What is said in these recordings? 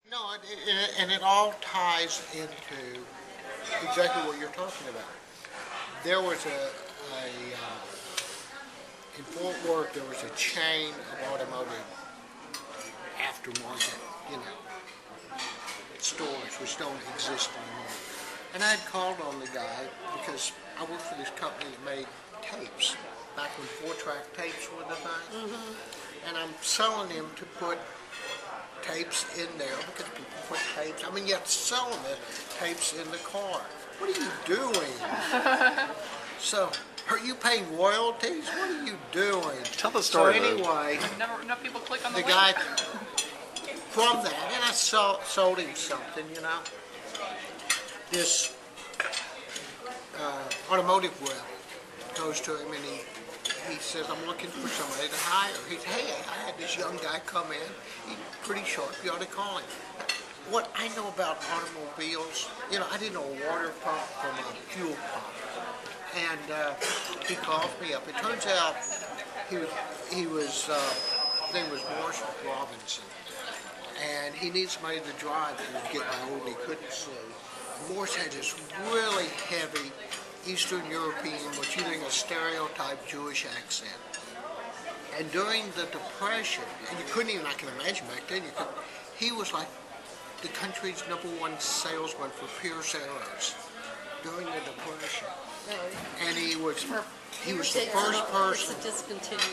No, and it all ties into exactly what you're talking about. There was in Fort Worth, there was a chain of automotive aftermarket, stores which don't exist anymore. And I had called on the guy because I worked for this company that made tapes back when 4-track tapes were the thing. And I'm selling him to put tapes in there because people put tapes. I mean, you have to sell them tapes in the car. What are you doing? So, are you paying royalties? What are you doing? Tell the story. So anyway, Never enough people click on the link. guy from that, and I sold him something, This automotive rep goes to him and he says, I'm looking for somebody to hire. He said, hey, I had this young guy come in. He's pretty sharp. You ought to call him. What I know about automobiles, I didn't know a water pump from a fuel pump. And he calls me up. It turns out he was, his name was Morris Robinson. And he needs somebody to drive. He was getting old. He couldn't see. Morris had this really heavy Eastern European, what you think a stereotype Jewish accent. And during the Depression, and you couldn't even, I can imagine back then, he was like the country's #1 salesman for Pierce Arrows during the Depression. And he was the first person,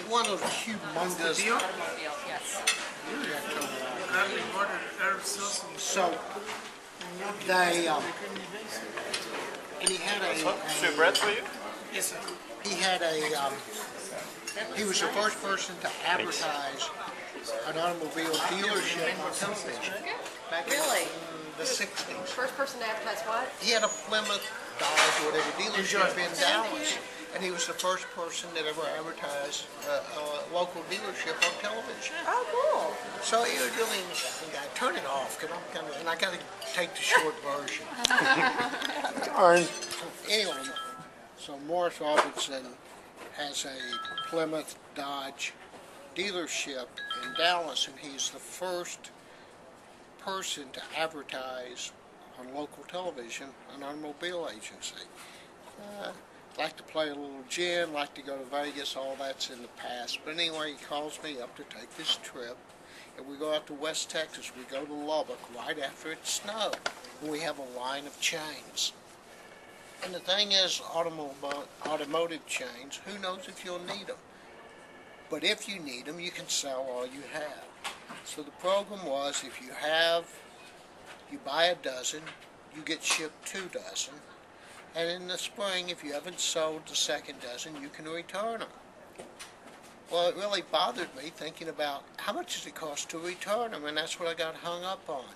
one of the humongous. Yes. So they, and he had Shoot bread for you? Yes, sir. He was the first person to advertise an automobile dealership on television. Back in the 60s. First person to advertise what? He had a Plymouth Dodge or whatever dealership in Dallas. And he was the first person that ever advertised a local dealership on television. Oh, cool. So he was really interesting guy. Turn it off, because and I got to take the short version. Darn. Anyway, so Morris Robinson has a Plymouth Dodge dealership in Dallas, and he's the first person to advertise on local television an automobile agency. Like to play a little gin, like to go to Vegas, all that's in the past. But anyway, he calls me up to take this trip, and we go out to West Texas. We go to Lubbock right after it snowed, and we have a line of chains. And the thing is, automotive chains, who knows if you'll need them? But if you need them, you can sell all you have. So the program was, if you buy a dozen, you get shipped 2 dozen. And in the spring, if you haven't sold the second dozen, you can return them. Well, it really bothered me thinking about how much does it cost to return them, and that's what I got hung up on.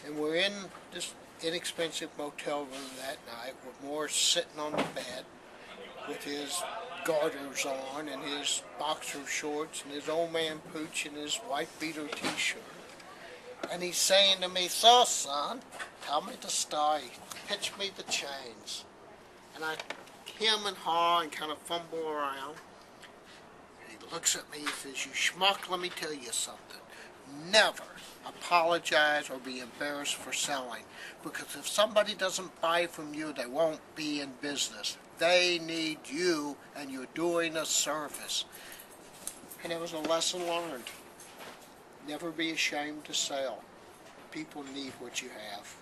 And we're in this inexpensive motel room that night with Morris sitting on the bed with his garters on and his boxer shorts and his old man pooch and his white beater t-shirt. And he's saying to me, so son, tell me the story, pitch me the chains. And I hem and haw and kind of fumble around. And he looks at me and says, you schmuck, let me tell you something. Never apologize or be embarrassed for selling. Because if somebody doesn't buy from you, they won't be in business. They need you, and you're doing a service. And it was a lesson learned. Never be ashamed to sell. People need what you have.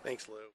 Thanks, Lou.